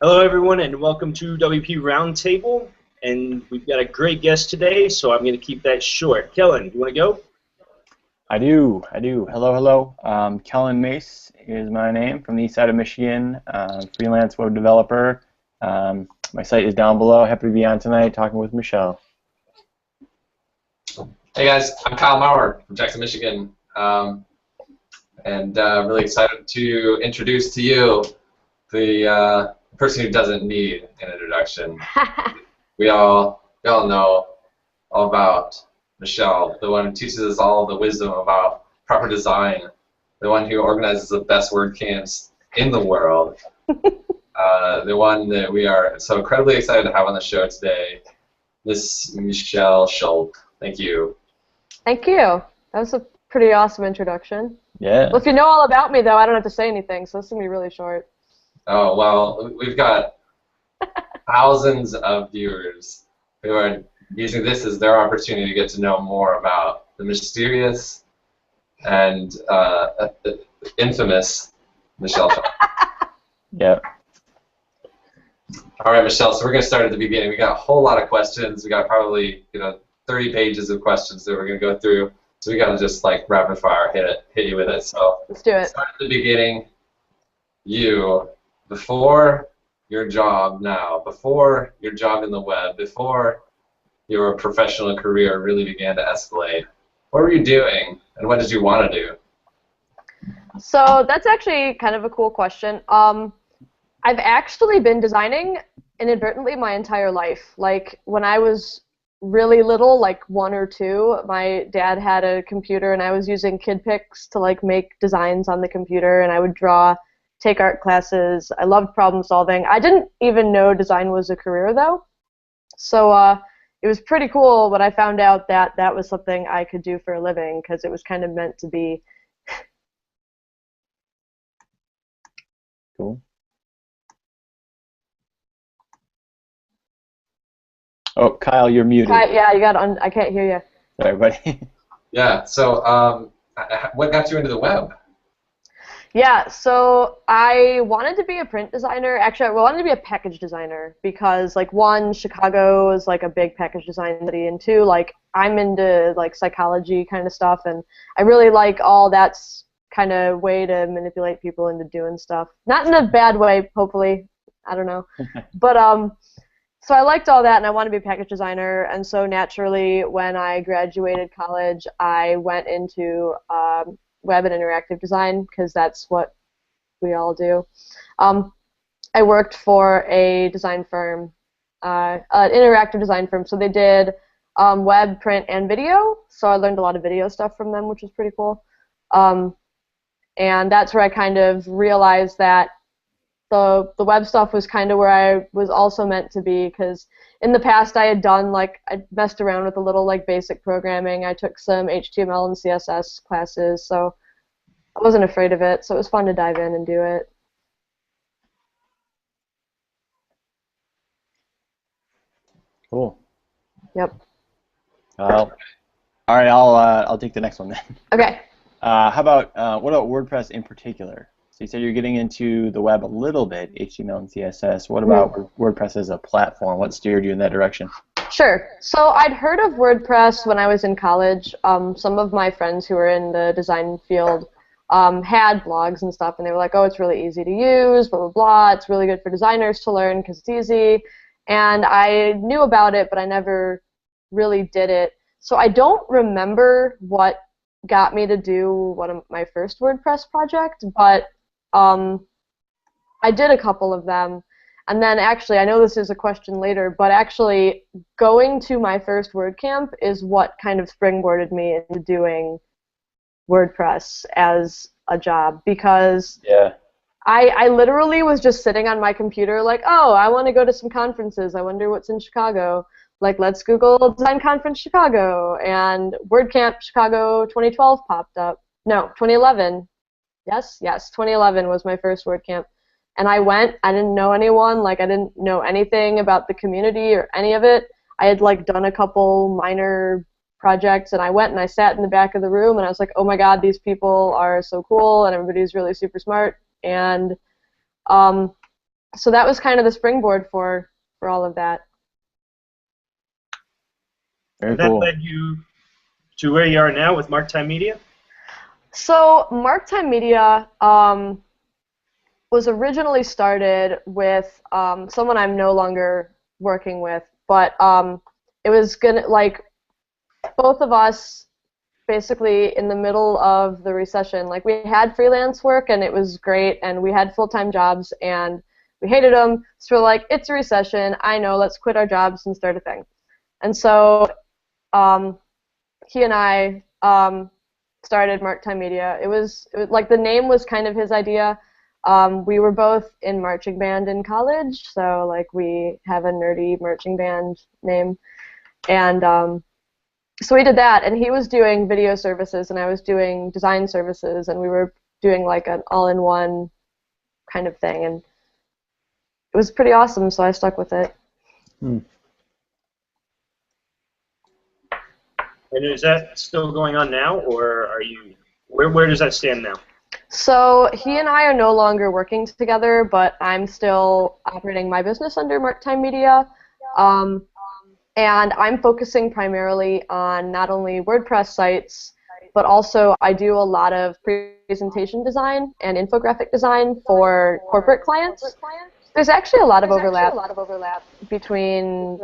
Hello, everyone, and welcome to WP Roundtable. And we've got a great guest today, so I'm going to keep that short. Kellen, you want to go? I do. Hello. Kellen Mace is my name, from the east side of Michigan, freelance web developer. My site is down below. Happy to be on tonight talking with Michelle. Hey guys, I'm Kyle Maurer from Jackson, Michigan, and really excited to introduce to you the person who doesn't need an introduction. we all know all about Michelle, the one who teaches us all the wisdom about proper design, the one who organizes the best WordCamps in the world, the one that we are so incredibly excited to have on the show today, Miss Michelle Schulp. Thank you. Thank you. That was a pretty awesome introduction. Yeah. Well, if you know all about me, though, I don't have to say anything, so this is going to be really short. Oh, well, we've got thousands of viewers who are using this as their opportunity to get to know more about the mysterious and infamous Michelle Schulp. Yeah. All right, Michelle, so we're going to start at the beginning. We got a whole lot of questions. We got probably, 30 pages of questions that we're going to go through. So we got to just like rapid fire hit you with it. So let's do it. Start at the beginning. You, before your job now, before your job in the web, before your professional career really began to escalate, what were you doing and what did you want to do? So that's actually kind of a cool question. I've actually been designing inadvertently my entire life. Like when I was really little, like 1 or 2, my dad had a computer and I was using KidPix to like make designs on the computer, and I would draw, take art classes. I loved problem solving. I didn't even know design was a career though. So it was pretty cool when I found out that that was something I could do for a living, because it was kind of meant to be. Cool. Oh, Kyle, you're muted. Yeah, you got on. I can't hear you. Sorry, buddy. Yeah. So, what got you into the web? Yeah. So I wanted to be a print designer. Actually, I wanted to be a package designer because, like, 1, Chicago is like a big package design city, and 2, like, I'm into like psychology kind of stuff, and I really like all that's kind of way to manipulate people into doing stuff. Not in a bad way, hopefully. I don't know, but So I liked all that, and I wanted to be a package designer, and so naturally, when I graduated college, I went into web and interactive design, because that's what we all do. I worked for a design firm, an interactive design firm, so they did web, print, and video, so I learned a lot of video stuff from them, which was pretty cool. And that's where I kind of realized that the web stuff was kind of where I was also meant to be, because in the past I had done, like, I messed around with a little, like, basic programming. I took some HTML and CSS classes, so I wasn't afraid of it, so it was fun to dive in and do it. Cool. Yep. All right, I'll take the next one then. Okay. What about WordPress in particular? So you said you're getting into the web a little bit, HTML and CSS. What about WordPress as a platform? What steered you in that direction? Sure. So I'd heard of WordPress when I was in college. Some of my friends who were in the design field had blogs and stuff, and they were like, oh, it's really easy to use, blah, blah, blah. It's really good for designers to learn because it's easy. And I knew about it, but I never really did it. So I don't remember what got me to do one of my first WordPress project, but I did a couple of them. And then actually, I know this is a question later, but actually going to my first WordCamp is what kind of springboarded me into doing WordPress as a job, because I literally was just sitting on my computer like, oh, I want to go to some conferences. I wonder what's in Chicago. Like, let's Google Design Conference Chicago, and WordCamp Chicago 2012 popped up. No, 2011. Yes, 2011 was my first WordCamp. And I went, I didn't know anyone, like I didn't know anything about the community or any of it. I had like done a couple minor projects, and I went and I sat in the back of the room and I was like, oh my god, these people are so cool and everybody's really super smart. and so that was kind of the springboard for all of that. Very And that cool. led you to where you are now with Marktime Media? So Marktime Media was originally started with someone I'm no longer working with, but it was gonna, like, both of us basically in the middle of the recession, like, we had freelance work and it was great, and we had full-time jobs and we hated them, so we're like, it's a recession, I know, let's quit our jobs and start a thing. And so he and I started Marktime Media. It was like, the name was kind of his idea. We were both in marching band in college, so like, we have a nerdy marching band name, and so we did that, and he was doing video services and I was doing design services, and we were doing like an all-in-one kind of thing, and it was pretty awesome, so I stuck with it. And is that still going on now, or are you, where does that stand now? So he and I are no longer working together, but I'm still operating my business under Marktime Media, and I'm focusing primarily on not only WordPress sites, but also I do a lot of presentation design and infographic design for corporate clients. There's actually a lot of overlap between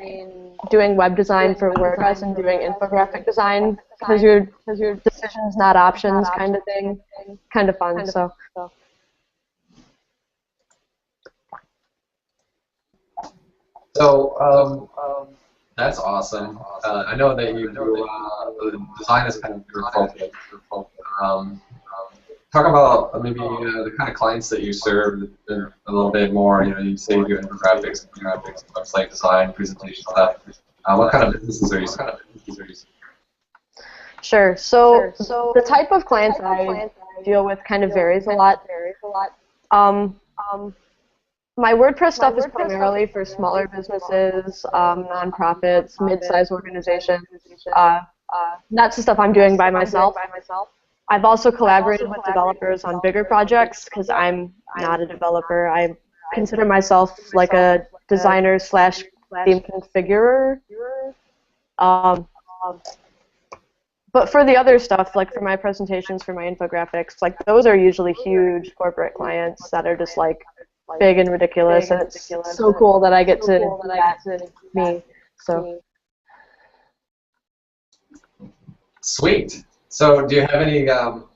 doing web design for WordPress and doing infographic design, because your decisions, not options, kind of thing. Kind of fun. So. So that's awesome. I know that you design is kind of your focus. Talk about maybe the kind of clients that you serve a little bit more. You know, you say you do infographics, website design, presentation stuff. What kind of businesses are you serving? Sure. So the type of clients I deal with kind of varies a lot. My WordPress stuff is primarily for smaller businesses, nonprofits, mid-sized organizations. That's the stuff I'm doing by myself. I've also collaborated with developers on bigger projects, because I'm not a developer. I consider myself like a designer / theme configurer. But for the other stuff, like for my presentations, for my infographics, like, those are usually huge corporate clients that are just like big and ridiculous, and it's so cool that I get to do that to me. So. Sweet. So do you have any, some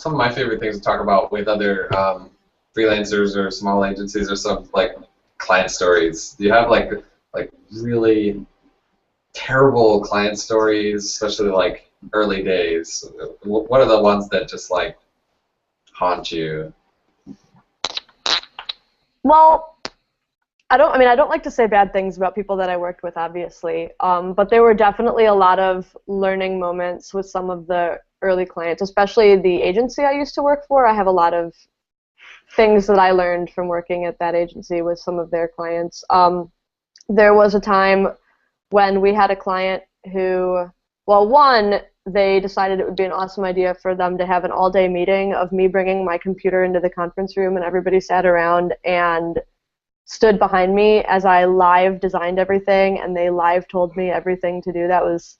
of my favorite things to talk about with other freelancers or small agencies are some, like, client stories. Do you have like really terrible client stories, especially like early days? What are the ones that just like haunt you? Well, I don't like to say bad things about people that I worked with, obviously, but there were definitely a lot of learning moments with some of the early clients, especially the agency I used to work for. I have a lot of things that I learned from working at that agency with some of their clients. There was a time when we had a client who, well, one, they decided it would be an awesome idea for them to have an all-day meeting of me bringing my computer into the conference room, and everybody sat around and stood behind me as I live designed everything, and they live told me everything to do. That was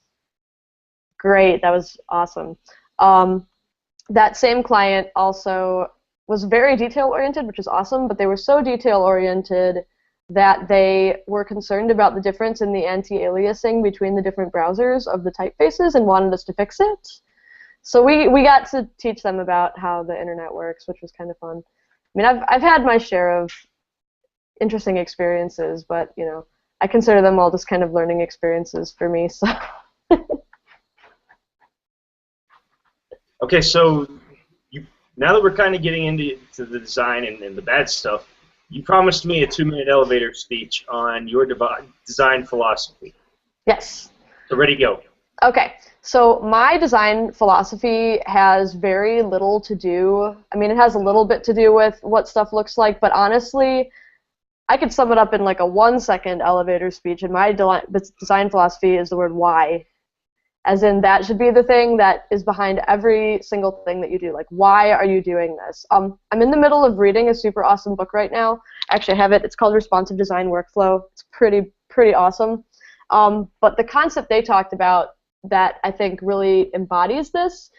great. That was awesome. That same client also was very detail-oriented, which is awesome, but they were so detail-oriented that they were concerned about the difference in the anti-aliasing between the different browsers of the typefaces and wanted us to fix it. So we got to teach them about how the internet works, which was kind of fun. I mean, I've had my share of interesting experiences, but, you know, I consider them all just kind of learning experiences for me. So. Okay, so now that we're kind of getting into the design and the bad stuff, you promised me a 2-minute elevator speech on your design philosophy. Yes. So ready, go. Okay, so my design philosophy has very little to do, I mean, it has a little bit to do with what stuff looks like, but honestly, I could sum it up in like a 1-second elevator speech, and my design philosophy is the word why. As in, that should be the thing that is behind every single thing that you do. Like, why are you doing this? I'm in the middle of reading a super awesome book right now. Actually, I have it. It's called Responsive Design Workflow. It's pretty awesome. But the concept they talked about that I think really embodies this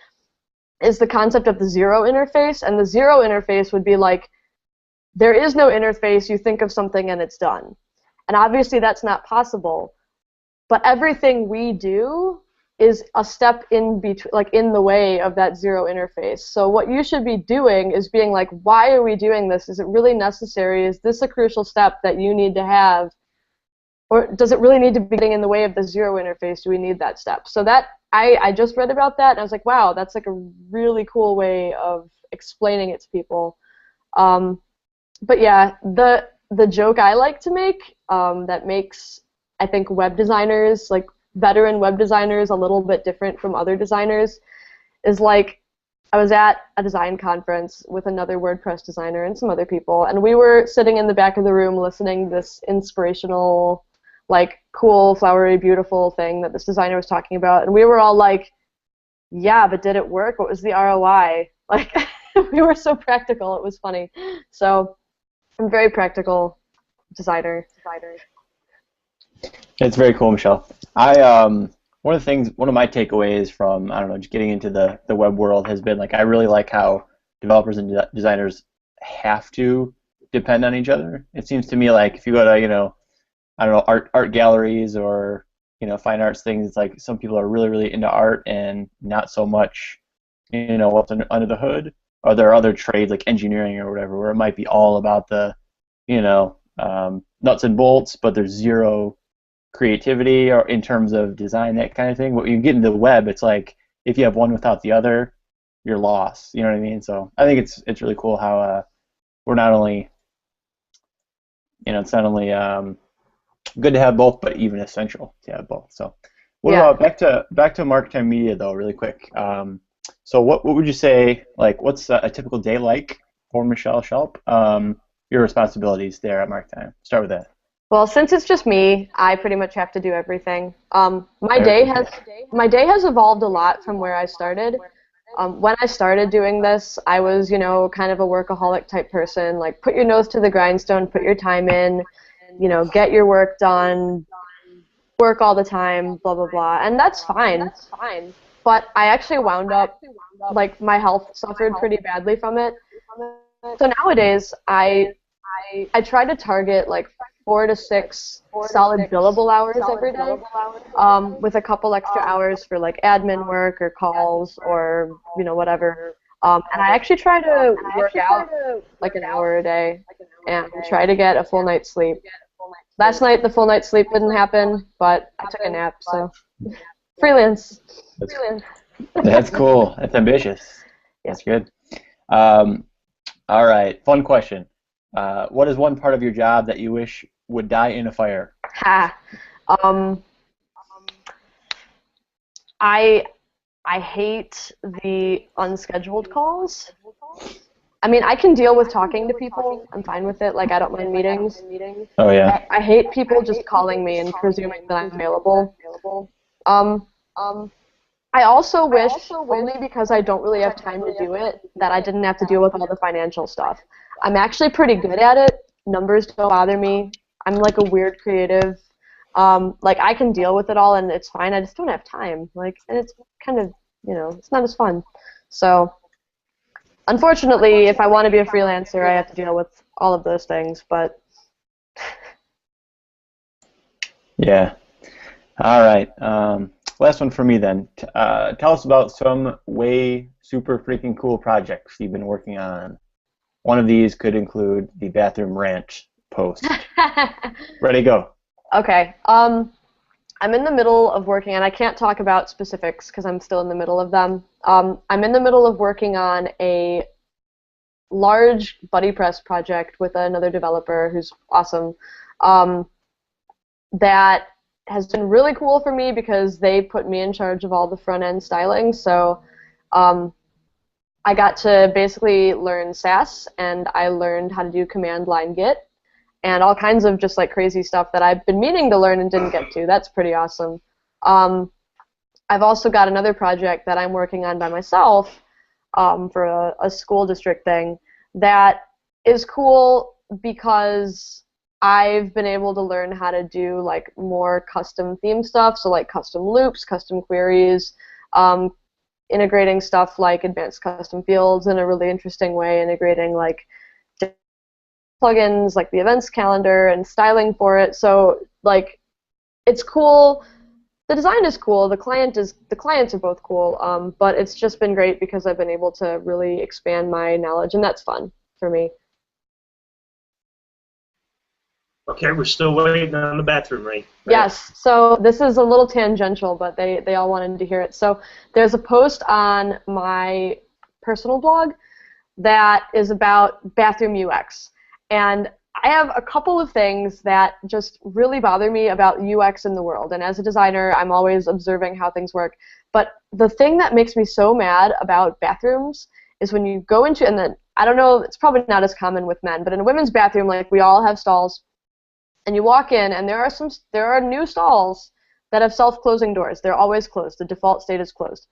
is the concept of the zero interface. And the zero interface would be like, there is no interface. You think of something and it's done. And obviously that's not possible. But everything we do is a step in between, like in the way of that zero interface. So what you should be doing is being like, why are we doing this? Is it really necessary? Is this a crucial step that you need to have? Or does it really need to be getting in the way of the zero interface? Do we need that step? So that I just read about that and I was like, wow, that's like a really cool way of explaining it to people. But yeah, the joke I like to make that makes, I think, web designers, like veteran web designers, a little bit different from other designers is like, I was at a design conference with another WordPress designer and some other people, and we were sitting in the back of the room listening to this inspirational, like, cool, flowery, beautiful thing that this designer was talking about, and we were all like, yeah, but did it work? What was the ROI? Like, we were so practical, it was funny. So, I'm a very practical designer. It's very cool, Michelle. One of my takeaways from, I don't know, just getting into the web world has been like, I really like how developers and designers have to depend on each other. It seems to me like if you go to, I don't know, art galleries or, fine arts things, it's like some people are really, really into art and not so much, what's under the hood. Or there are other trades like engineering or whatever where it might be all about the, nuts and bolts, but there's zero creativity or in terms of design, that kind of thing. But when you get into the web, it's like if you have one without the other, you're lost. You know what I mean? So I think it's really cool how we're not only, it's not only good to have both, but even essential to have both. So what about back to marktime media though, really quick. So what would you say, like, what's a typical day like for Michelle Schulp? Your responsibilities there at marktime. Start with that. Well, since it's just me, I pretty much have to do everything. My day has evolved a lot from where I started. When I started doing this, I was, kind of a workaholic type person, like put your nose to the grindstone, put your time in, get your work done, work all the time, blah, blah, blah. And that's fine. But I actually wound up, like, my health suffered pretty badly from it. So nowadays, I try to target, like, 4 to 6 solid billable hours every day, with a couple extra hours for, like, admin work or calls or, whatever. And I actually try to work out, like, an hour a day and try to get a full night's sleep. Last night, the full night's sleep didn't happen, but I took a nap, so freelance. That's cool. That's ambitious. That's good. All right. Fun question. What is one part of your job that you wish would die in a fire? I hate the unscheduled calls. I mean, I can deal with talking to people. I'm fine with it. Like, I don't mind meetings. Oh, yeah. I hate people just calling me and presuming that I'm available. I also wish, only because I don't really have time to do it, that I didn't have to deal with all the financial stuff. I'm actually pretty good at it. Numbers don't bother me. I'm like a weird creative. Like, I can deal with it all and it's fine. I just don't have time. Like, and it's kind of, it's not as fun. So, unfortunately, if I want to be a freelancer, I have to deal with all of those things, but... Yeah. All right. Last one for me then. Tell us about some way super freaking cool projects you've been working on. One of these could include the bathroom ranch post. Ready, go. Okay. I'm in the middle of working, and I can't talk about specifics because I'm still in the middle of them. I'm in the middle of working on a large buddy press project with another developer who's awesome. That has been really cool for me because they put me in charge of all the front-end styling. So I got to basically learn Sass, and I learned how to do command line Git, and all kinds of just like crazy stuff that I've been meaning to learn and didn't get to. That's pretty awesome. I've also got another project that I'm working on by myself for a school district thing that is cool because I've been able to learn how to do like more custom theme stuff, so like custom loops, custom queries, integrating stuff like advanced custom fields in a really interesting way, integrating like plugins like the events calendar and styling for it. So like it's cool. The design is cool. The clients are both cool. But it's just been great because I've been able to really expand my knowledge, and that's fun for me. Okay, we're still waiting on the bathroom ring. Right? Yes, so this is a little tangential, but they all wanted to hear it. So there's a post on my personal blog that is about bathroom UX. And I have a couple of things that just really bother me about UX in the world. And as a designer, I'm always observing how things work. But the thing that makes me so mad about bathrooms is when you go into, and then, I don't know, it's probably not as common with men, but in a women's bathroom, like we all have stalls. And you walk in, and there are new stalls that have self-closing doors. They're always closed. The default state is closed.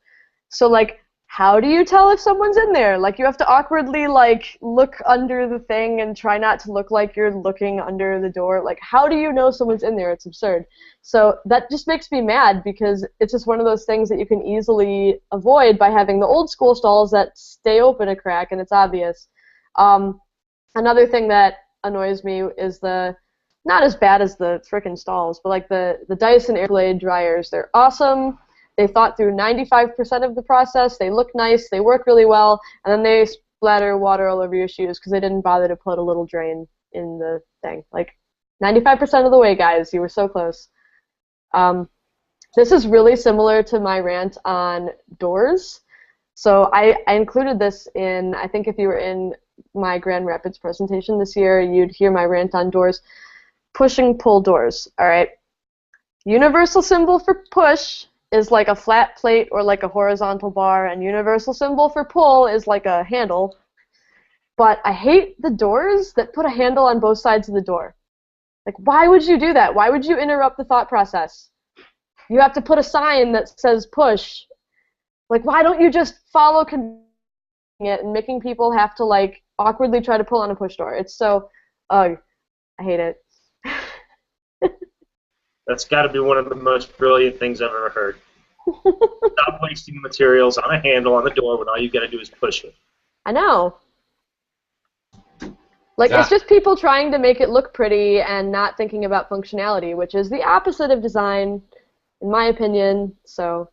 So, like, how do you tell if someone's in there? Like, you have to awkwardly, like, look under the thing and try not to look like you're looking under the door. Like, how do you know someone's in there? It's absurd. So that just makes me mad because it's just one of those things that you can easily avoid by having the old school stalls that stay open a crack, and it's obvious. Another thing that annoys me is not as bad as the frickin' stalls, but like the Dyson Airblade dryers. They're awesome. They thought through 95% of the process. They look nice. They work really well. And then they splatter water all over your shoes because they didn't bother to put a little drain in the thing. Like 95% of the way, guys. You were so close. This is really similar to my rant on doors. So I included this in, I think if you were in my Grand Rapids presentation this year, you'd hear my rant on doors. Push and pull doors, all right? Universal symbol for push is like a flat plate or like a horizontal bar, and universal symbol for pull is like a handle. But I hate the doors that put a handle on both sides of the door. Like, why would you do that? Why would you interrupt the thought process? You have to put a sign that says push. Like, why don't you just follow it and making people have to, like, awkwardly try to pull on a push door? It's so, I hate it. That's got to be one of the most brilliant things I've ever heard. Stop wasting materials on a handle on the door when all you got to do is push it. I know. Like, Yeah. It's just people trying to make it look pretty and not thinking about functionality, which is the opposite of design, in my opinion, so.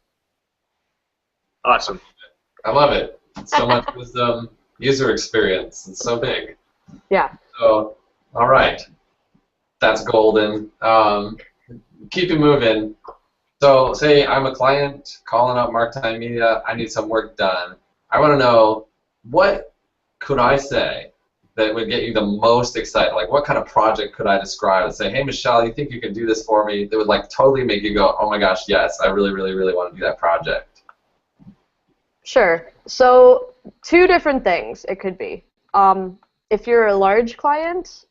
Awesome. I love it. So much wisdom, user experience. It's so big. Yeah. So, all right. That's golden. Keep it moving. So, say I'm a client calling up Marktime Media. I need some work done. I want to know, what could I say that would get you the most excited? Like, what kind of project could I describe and say, hey, Michelle, you think you can do this for me? That would, like, totally make you go, oh my gosh, yes, I really, really, really want to do that project. Sure. So, two different things it could be. If you're a large client,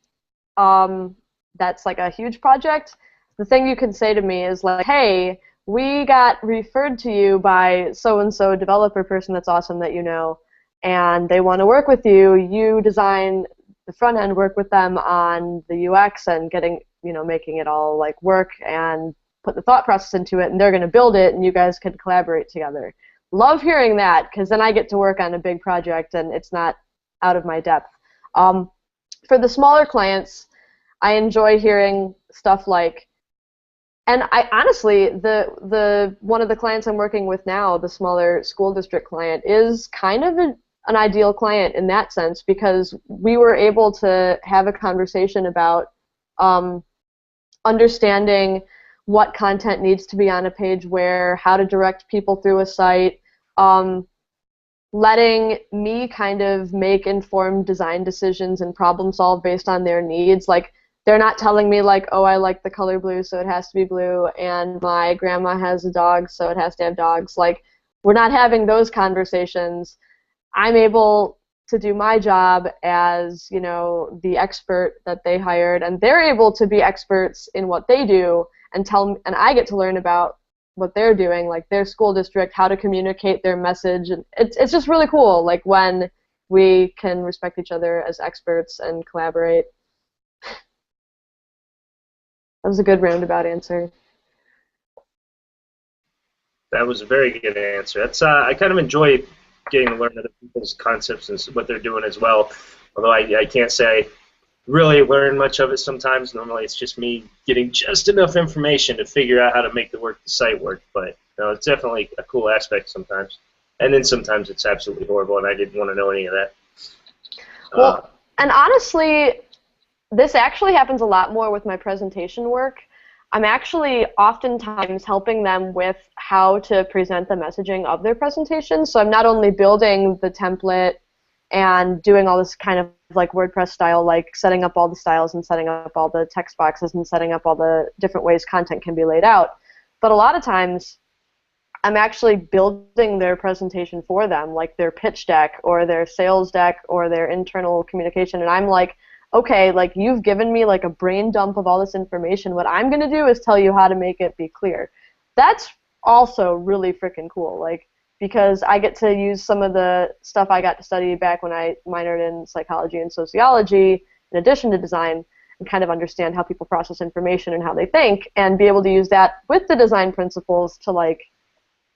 that's like a huge project, the thing you can say to me is like, hey, we got referred to you by so-and-so developer person that's awesome that you know, and they want to work with you. You design the front end, work with them on the UX and getting, making it all like work and put the thought process into it, and they're going to build it, and you guys can collaborate together. Love hearing that, because then I get to work on a big project and it's not out of my depth. For the smaller clients, I enjoy hearing stuff like, and I honestly, the one of the clients I'm working with now, the smaller school district client, is kind of an ideal client in that sense, because we were able to have a conversation about understanding what content needs to be on a page where, how to direct people through a site, letting me kind of make informed design decisions and problem solve based on their needs. Like, they're not telling me like, oh, I like the color blue, so it has to be blue, and my grandma has a dog, so it has to have dogs. Like, we're not having those conversations. I'm able to do my job as, the expert that they hired, and they're able to be experts in what they do and and I get to learn about what they're doing, like their school district, how to communicate their message, and it's just really cool, like when we can respect each other as experts and collaborate. That was a good roundabout answer. That was a very good answer. That's I kind of enjoy getting to learn other people's concepts and what they're doing as well. Although I can't say I really learn much of it sometimes. Normally it's just me getting just enough information to figure out how to make the site work. But it's definitely a cool aspect sometimes. And then sometimes it's absolutely horrible, and I didn't want to know any of that. Well, and honestly, this actually happens a lot more with my presentation work. I'm actually oftentimes helping them with how to present the messaging of their presentation. So I'm not only building the template and doing all this kind of like WordPress style, like setting up all the styles and setting up all the text boxes and setting up all the different ways content can be laid out. But a lot of times I'm actually building their presentation for them, like their pitch deck or their sales deck or their internal communication. And I'm like, okay, like you've given me like a brain dump of all this information. What I'm going to do is tell you how to make it be clear. That's also really freaking cool, like, because I get to use some of the stuff I got to study back when I minored in psychology and sociology in addition to design, and kind of understand how people process information and how they think, and be able to use that with the design principles to like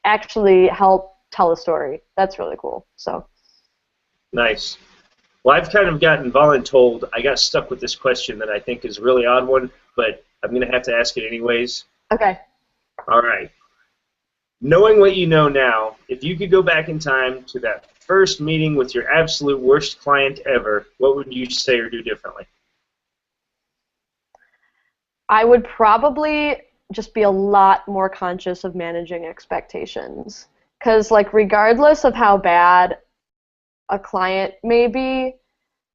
actually help tell a story. That's really cool. So nice. Well, I've kind of gotten voluntold. I got stuck with this question that I think is a really odd one, but I'm going to have to ask it anyways. Okay. All right. Knowing what you know now, if you could go back in time to that first meeting with your absolute worst client ever, what would you say or do differently? I would probably just be a lot more conscious of managing expectations. Because, like, regardless of how bad a client may be,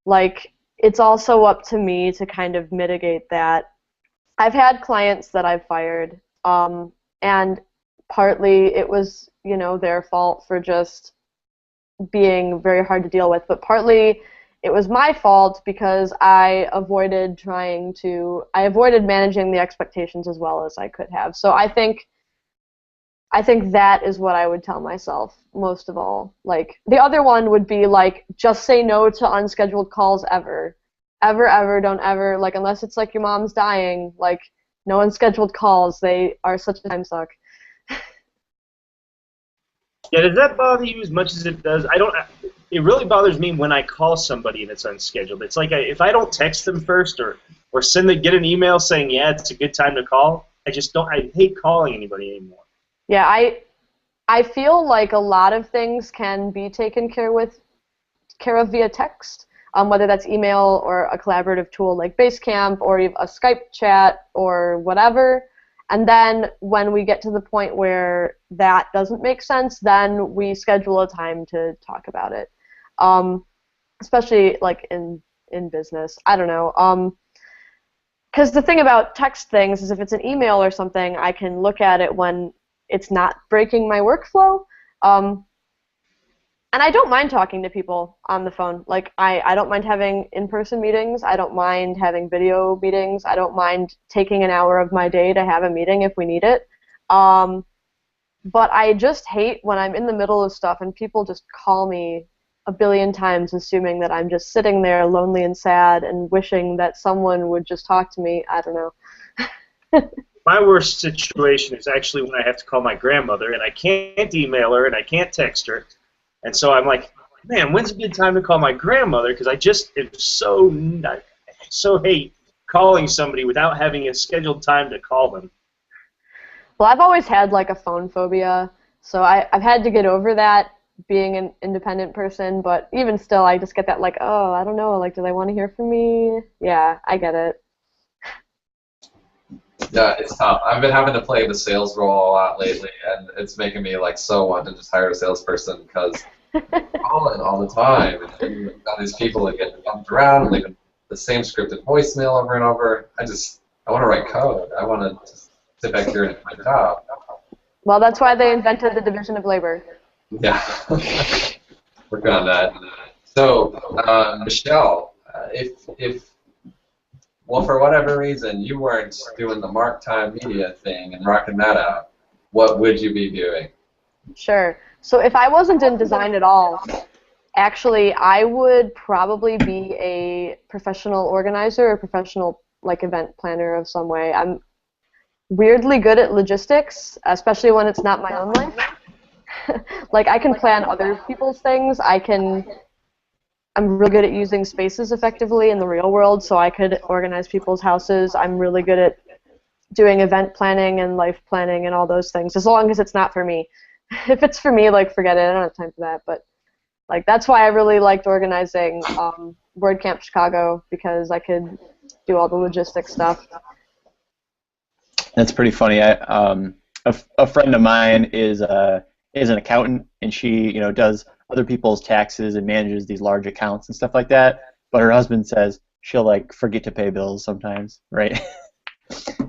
like, it's also up to me to kind of mitigate that. I've had clients that I've fired, and partly it was, their fault for just being very hard to deal with, but partly it was my fault because I avoided managing the expectations as well as I could have. So I think that is what I would tell myself most of all. Like, the other one would be like, just say no to unscheduled calls ever. Ever, don't ever, like, unless it's like your mom's dying, like, no unscheduled calls. They are such a time suck. Yeah, does that bother you as much as it does? It really bothers me when I call somebody and it's unscheduled. It's like if I don't text them first or get an email saying, yeah, it's a good time to call, I hate calling anybody anymore. Yeah, I feel like a lot of things can be taken care of via text, whether that's email or a collaborative tool like Basecamp or a Skype chat or whatever. And then when we get to the point where that doesn't make sense, then we schedule a time to talk about it, especially like in business. I don't know. Because the thing about text things is if it's an email or something, I can look at it when it's not breaking my workflow. And I don't mind talking to people on the phone. Like, I don't mind having in-person meetings. I don't mind having video meetings. I don't mind taking an hour of my day to have a meeting if we need it. But I just hate when I'm in the middle of stuff and people just call me a billion times assuming that I'm just sitting there lonely and sad and wishing that someone would just talk to me. I don't know. My worst situation is actually when I have to call my grandmother and I can't email her and I can't text her. And so I'm like, man, when's a good time to call my grandmother? Because I so hate calling somebody without having a scheduled time to call them. Well, I've always had like a phone phobia, so I've had to get over that being an independent person, but even still I just get that like, oh, I don't know, like, do they want to hear from me? Yeah, I get it. Yeah, it's tough. I've been having to play the sales role a lot lately, and it's making me like so want to just hire a salesperson because I'm calling all the time, and all these people that get bumped around, leaving the same scripted voicemail over and over. I want to write code. I want to just sit back here and do my job. Well, that's why they invented the division of labor. Yeah, working on that. So, Michelle, if well, for whatever reason, you weren't doing the marktime media thing and rocking that out, what would you be doing? Sure. So if I wasn't in design at all, actually, I would probably be a professional organizer or professional like event planner of some way. I'm weirdly good at logistics, especially when it's not my own life. Like I can plan other people's things. I'm really good at using spaces effectively in the real world, so I could organize people's houses. I'm really good at doing event planning and life planning and all those things, as long as it's not for me. If it's for me, like, forget it. I don't have time for that. But like that's why I really liked organizing WordCamp Chicago, because I could do all the logistics stuff. That's pretty funny. A friend of mine is an accountant, and she does other people's taxes and manages these large accounts and stuff like that. But her husband says she'll like forget to pay bills sometimes, right?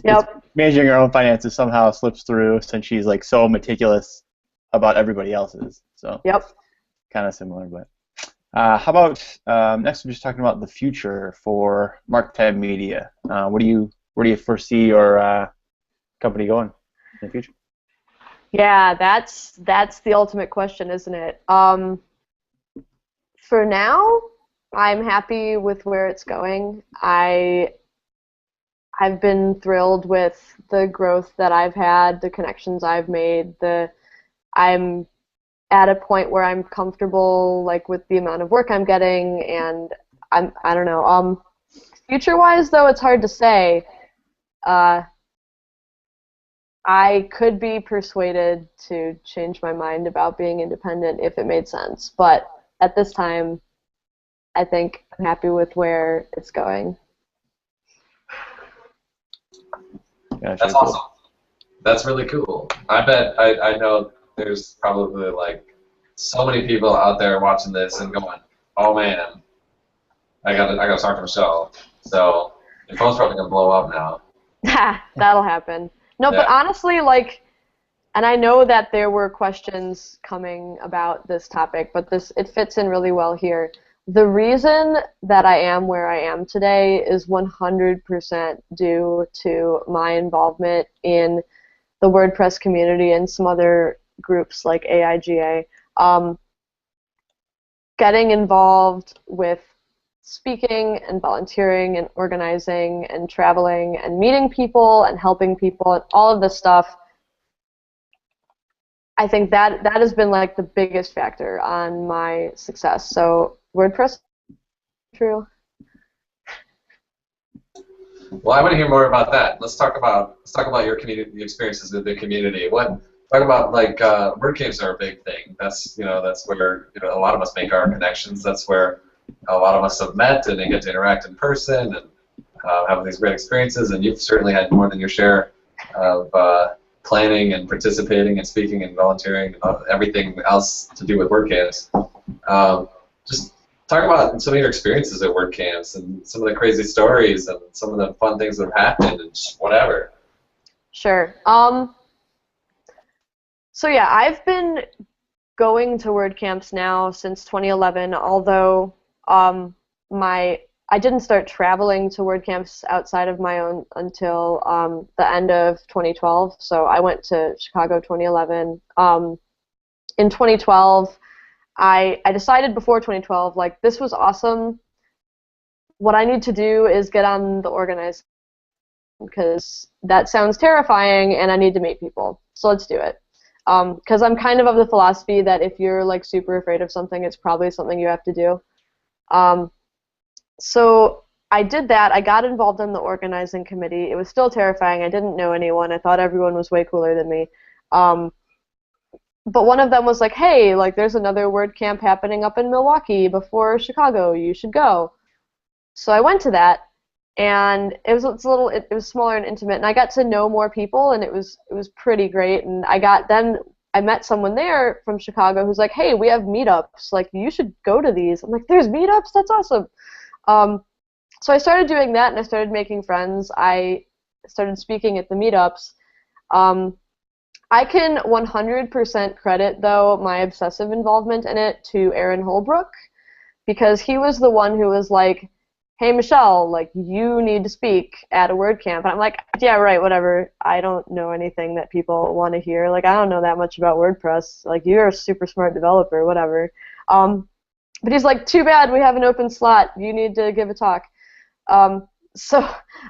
Yep. Managing her own finances somehow slips through since she's like so meticulous about everybody else's. So yep. Kind of similar, but how about next? We're just talking about the future for Marktime Media. Where do you foresee your company going in the future? Yeah, that's the ultimate question, isn't it? For now, I'm happy with where it's going. I've been thrilled with the growth that I've had, the connections I've made. I'm at a point where I'm comfortable, like, with the amount of work I'm getting, and I don't know. Future-wise, though, it's hard to say. I could be persuaded to change my mind about being independent if it made sense, but at this time, I think I'm happy with where it's going. That's awesome. That's really cool. I bet I know there's probably like so many people out there watching this and going, "Oh man, I gotta talk to Michelle." So your phone's probably gonna blow up now. That'll happen. No, Yeah. but honestly, like, and I know that there were questions coming about this topic, but it fits in really well here. The reason that I am where I am today is 100% due to my involvement in the WordPress community and some other groups like AIGA. Getting involved with speaking and volunteering and organizing and traveling and meeting people and helping people and all of this stuff, I think that has been like the biggest factor on my success. So WordPress, true. Well, I want to hear more about that. Let's talk about your community experiences with the community. Talk about like WordCamps are a big thing. That's where a lot of us make our connections. That's where a lot of us have met and they get to interact in person and have these great experiences. And you've certainly had more than your share of planning and participating and speaking and volunteering and everything else to do with WordCamps. Just talk about some of your experiences at WordCamps and some of the crazy stories and some of the fun things that have happened and just whatever. Sure. So yeah, I've been going to WordCamps now since 2011, although I didn't start traveling to WordCamps outside of my own until the end of 2012. So I went to Chicago 2011. In 2012, I decided before 2012, like, this was awesome. What I need to do is get on the organized, because that sounds terrifying and I need to meet people. So let's do it. Because I'm kind of the philosophy that if you're like super afraid of something, it's probably something you have to do. So I did that. I got involved in the organizing committee. It was still terrifying. I didn't know anyone. I thought everyone was way cooler than me. But one of them was like, hey, like, there's another WordCamp happening up in Milwaukee before Chicago. You should go. So I went to that, and it was smaller and intimate, and I got to know more people, and it was pretty great. And I met someone there from Chicago who's like, hey, we have meetups. Like, you should go to these. I'm like, there's meetups? That's awesome. So I started doing that, and I started making friends. I started speaking at the meetups. I can 100% credit, though, my obsessive involvement in it to Aaron Holbrook, because he was the one who was like, hey, Michelle, like, you need to speak at a WordCamp. And I'm like, yeah, right, whatever. I don't know anything that people want to hear. Like, I don't know that much about WordPress. Like, you're a super smart developer, whatever. But he's like, too bad, we have an open slot. You need to give a talk. So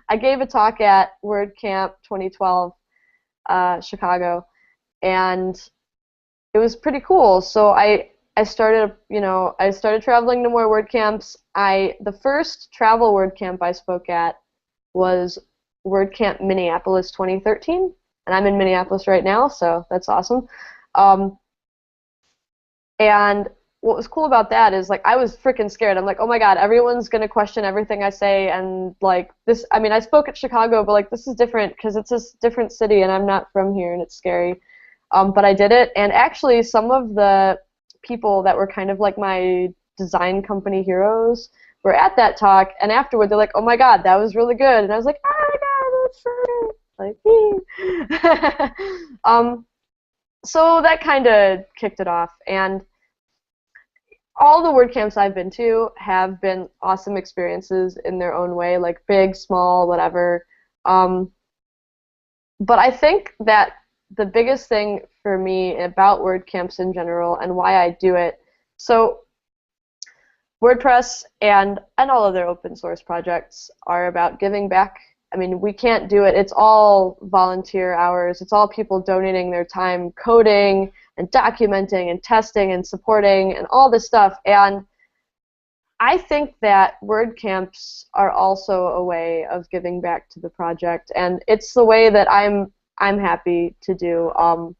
I gave a talk at WordCamp 2012, Chicago, and it was pretty cool. So I started, I started traveling to more WordCamps. The first travel WordCamp I spoke at was WordCamp Minneapolis 2013, and I'm in Minneapolis right now, so that's awesome. And what was cool about that is, like, I was freaking scared. I'm like, oh my god, everyone's gonna question everything I say, and like this. I mean, I spoke at Chicago, but like this is different because it's a different city, and I'm not from here, and it's scary. But I did it, and actually, some of the people that were kind of like my design company heroes were at that talk, and afterward they're like, oh my god, that was really good, and I was like, oh my god, that's so good. Like, so that kind of kicked it off, and all the WordCamps I've been to have been awesome experiences in their own way, like big, small, whatever. But I think that the biggest thing for me about WordCamps in general and why I do it, so WordPress and all other open source projects are about giving back. I mean, we can't do it. It's all volunteer hours. It's all people donating their time coding and documenting and testing and supporting and all this stuff. And I think that WordCamps are also a way of giving back to the project, and it's the way that I'm happy to do. I'm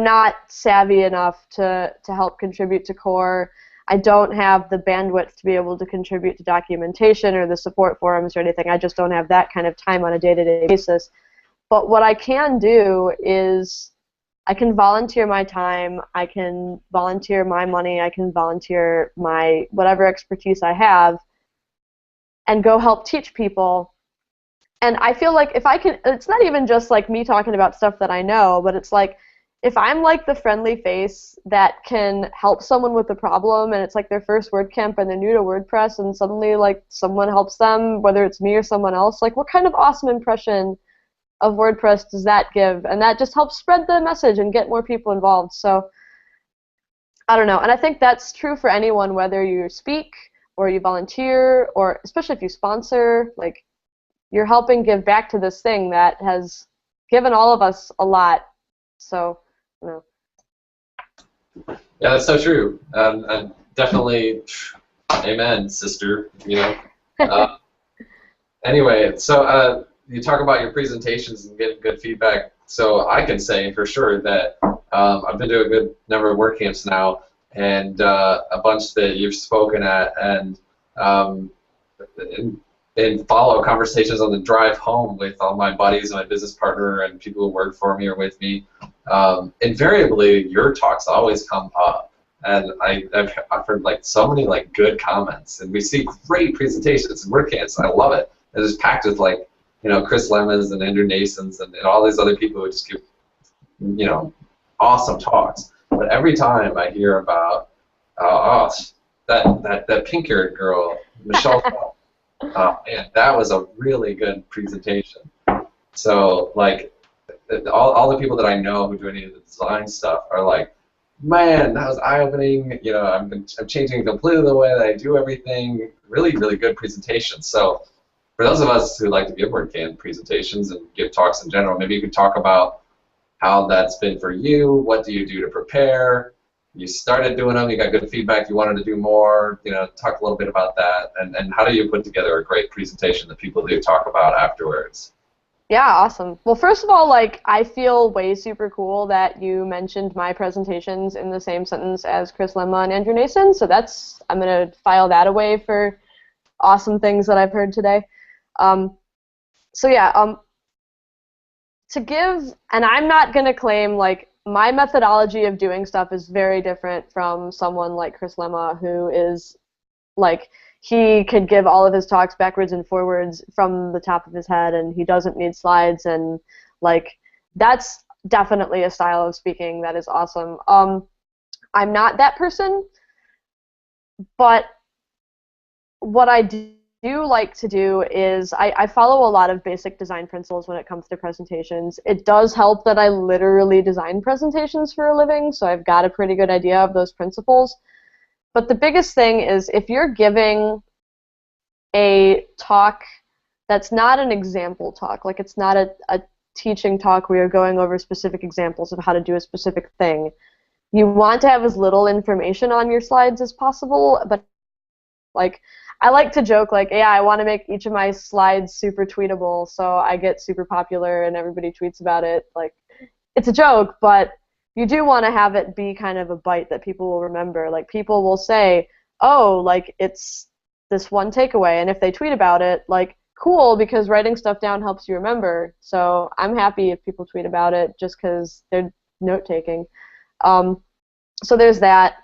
not savvy enough to help contribute to core. I don't have the bandwidth to be able to contribute to documentation or the support forums or anything. I just don't have that kind of time on a day-to-day basis. But what I can do is I can volunteer my time, I can volunteer my money, I can volunteer my whatever expertise I have and go help teach people. And I feel like if I can, it's not even just like me talking about stuff that I know, but it's like if I'm like the friendly face that can help someone with a problem and it's like their first WordCamp and they're new to WordPress and suddenly like someone helps them, whether it's me or someone else, like what kind of awesome impression of WordPress does that give? And that just helps spread the message and get more people involved. So I don't know. And I think that's true for anyone, whether you speak or you volunteer or especially if you sponsor, like you're helping give back to this thing that has given all of us a lot. So, you know. Yeah, that's so true. And definitely, amen, sister. You know. Anyway, so you talk about your presentations and getting good feedback. So I can say for sure that I've been to a good number of WordCamps now, and a bunch that you've spoken at, and follow conversations on the drive home with all my buddies and my business partner and people who work for me or with me. Invariably, your talks always come up, and I've heard like so many like good comments, and we see great presentations and WordCamps. I love it. It's just packed with like Chris Lemons and Andrew Nasons and all these other people who just give awesome talks. But every time I hear about that pink-haired girl, Michelle Schulp, man, that was a really good presentation. So like all the people that I know who do any of the design stuff are like, man, that was eye-opening. I'm changing completely the way that I do everything. Really, really good presentation. So for those of us who like to give WordCamp presentations and give talks in general, maybe you could talk about how that's been for you. What do you do to prepare? You started doing them, you got good feedback, you wanted to do more. Talk a little bit about that, and how do you put together a great presentation that people do talk about afterwards? Yeah, awesome. Well, first of all, like, I feel way super cool that you mentioned my presentations in the same sentence as Chris Lemma and Andrew Nason, so I'm going to file that away for awesome things that I've heard today. So yeah, to give, and I'm not going to claim, like, my methodology of doing stuff is very different from someone like Chris Lemma, who is, like, he could give all of his talks backwards and forwards from the top of his head, and he doesn't need slides, and, like, that's definitely a style of speaking that is awesome. I'm not that person, but what I do do like to do is I follow a lot of basic design principles when it comes to presentations. It does help that I literally design presentations for a living, so I've got a pretty good idea of those principles. But the biggest thing is if you're giving a talk that's not an example talk, like it's not a teaching talk where you're going over specific examples of how to do a specific thing, you want to have as little information on your slides as possible, but like I like to joke like, yeah, I want to make each of my slides super tweetable so I get super popular and everybody tweets about it. Like, it's a joke, but you do want to have it be kind of a bite that people will remember. Like, people will say, oh, like, it's this one takeaway, and if they tweet about it, like, cool, because writing stuff down helps you remember. So I'm happy if people tweet about it just because they're note-taking. So there's that.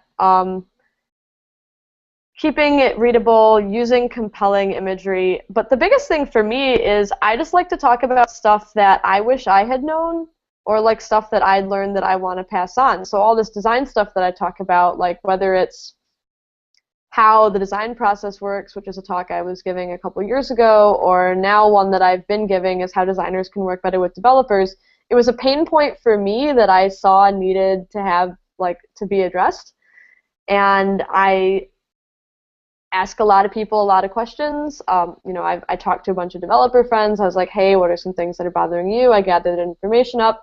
Keeping it readable, using compelling imagery. But the biggest thing for me is I just like to talk about stuff that I wish I had known, or like stuff that I'd learned that I want to pass on. So all this design stuff that I talk about, like whether it's how the design process works, which is a talk I was giving a couple years ago, or now one that I've been giving is how designers can work better with developers. It was a pain point for me that I saw needed to have, like, to be addressed. And I ask a lot of people a lot of questions. You know, I talked to a bunch of developer friends. I was like, hey, what are some things that are bothering you? I gathered information up.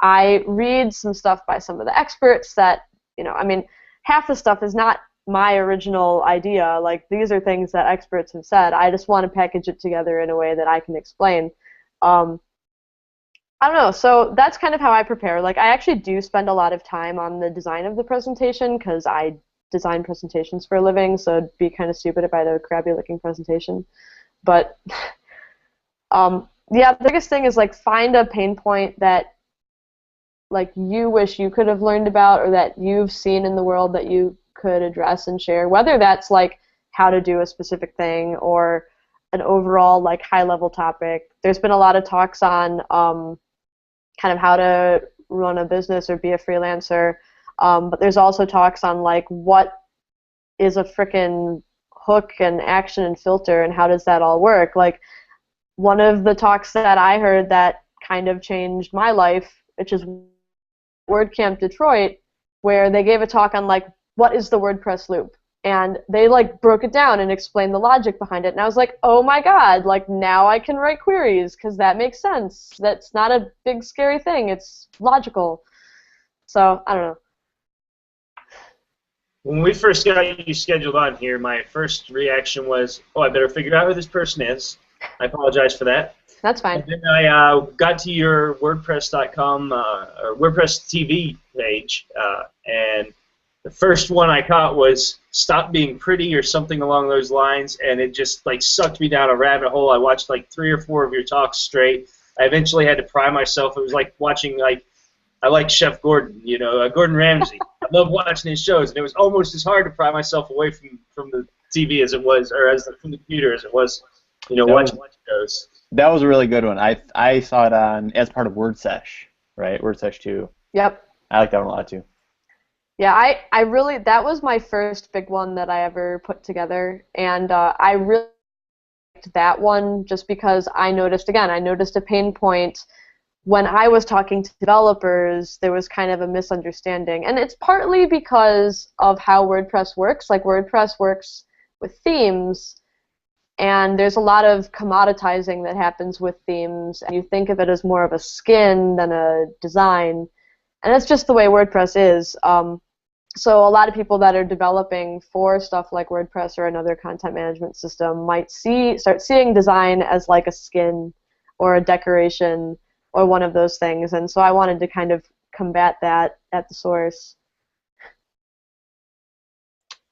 I read some stuff by some of the experts that, you know, I mean, half the stuff is not my original idea. Like, these are things that experts have said. I just want to package it together in a way that I can explain. I don't know. So that's kind of how I prepare. Like, I actually do spend a lot of time on the design of the presentation because I design presentations for a living, so it'd be kind of stupid if I had a crappy-looking presentation. But yeah, the biggest thing is, like, find a pain point that, like, you wish you could have learned about or that you've seen in the world that you could address and share, whether that's, like, how to do a specific thing or an overall, like, high-level topic. There's been a lot of talks on kind of how to run a business or be a freelancer. But there's also talks on, like, what is a frickin' hook and action and filter and how does that all work. Like, one of the talks that I heard that kind of changed my life, which is WordCamp Detroit, where they gave a talk on, like, what is the WordPress loop? And they, like, broke it down and explained the logic behind it. And I was like, oh my god, like, now I can write queries because that makes sense. That's not a big scary thing. It's logical. So, I don't know. When we first got you scheduled on here, my first reaction was, oh, I better figure out who this person is. I apologize for that. That's fine. And then I got to your WordPress.com or WordPress TV page, and the first one I caught was "Stop Being Pretty" or something along those lines, and it just, like, sucked me down a rabbit hole. I watched like 3 or 4 of your talks straight. I eventually had to pry myself. It was like watching, like, I like Chef Gordon, you know, Gordon Ramsay. I love watching his shows, and it was almost as hard to pry myself away from the TV as it was, or from the computer as it was, you know, watching shows. That was a really good one. I saw it on as part of WordSesh, right? WordSesh 2. Yep. I like that one a lot too. Yeah, I really, that was my first big one that I ever put together, and I really liked that one just because I noticed a pain point. When I was talking to developers, there was kind of a misunderstanding. And it's partly because of how WordPress works. Like, WordPress works with themes, and there's a lot of commoditizing that happens with themes. And you think of it as more of a skin than a design. And that's just the way WordPress is. So a lot of people that are developing for stuff like WordPress or another content management system might start seeing design as like a skin or a decoration or one of those things, and so I wanted to kind of combat that at the source.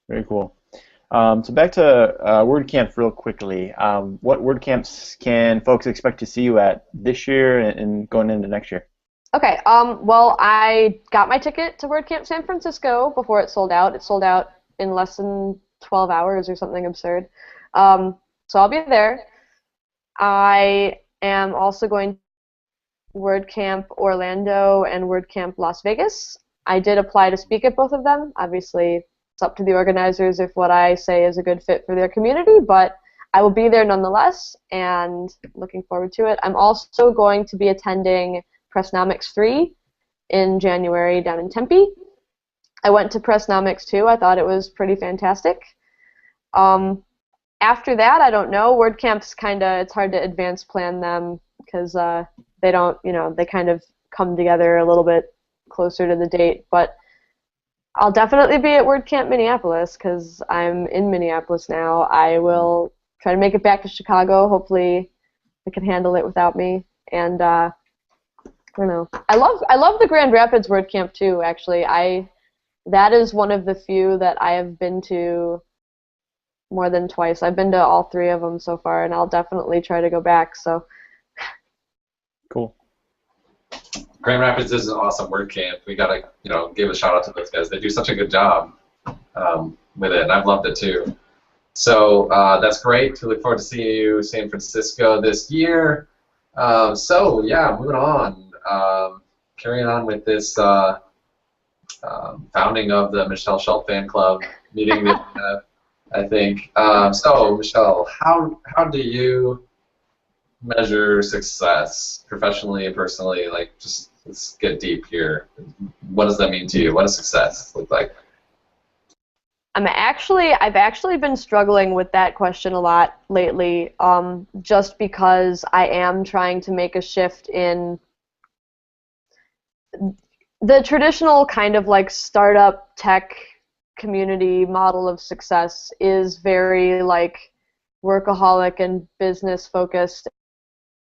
Very cool. So back to WordCamp real quickly. What WordCamps can folks expect to see you at this year and going into next year? Okay, well, I got my ticket to WordCamp San Francisco before it sold out. It sold out in less than 12 hours or something absurd. So I'll be there. I am also going WordCamp Orlando and WordCamp Las Vegas. I did apply to speak at both of them. Obviously, it's up to the organizers if what I say is a good fit for their community, but I will be there nonetheless, and looking forward to it. I'm also going to be attending Pressnomics 3 in January down in Tempe. I went to Pressnomics 2. I thought it was pretty fantastic. After that, I don't know. WordCamp's it's hard to advance plan them because they don't, they kind of come together a little bit closer to the date. But I'll definitely be at WordCamp Minneapolis because I'm in Minneapolis now. I will try to make it back to Chicago. Hopefully they can handle it without me. And I don't know. I love the Grand Rapids WordCamp too, actually. That is one of the few that I have been to more than twice. I've been to all 3 of them so far, and I'll definitely try to go back. So cool. Grand Rapids is an awesome WordCamp. We gotta, give a shout out to those guys. They do such a good job with it, and I've loved it too. So that's great. We look forward to seeing you in San Francisco this year. So yeah, moving on. Carrying on with this founding of the Michelle Schulp fan club meeting that we have, I think. So Michelle, how do you measure success professionally and personally? Like, just let's get deep here. What does that mean to you? What does success look like? I've actually been struggling with that question a lot lately, just because I am trying to make a shift in the traditional kind of like startup tech community model of success is very like workaholic and business focused,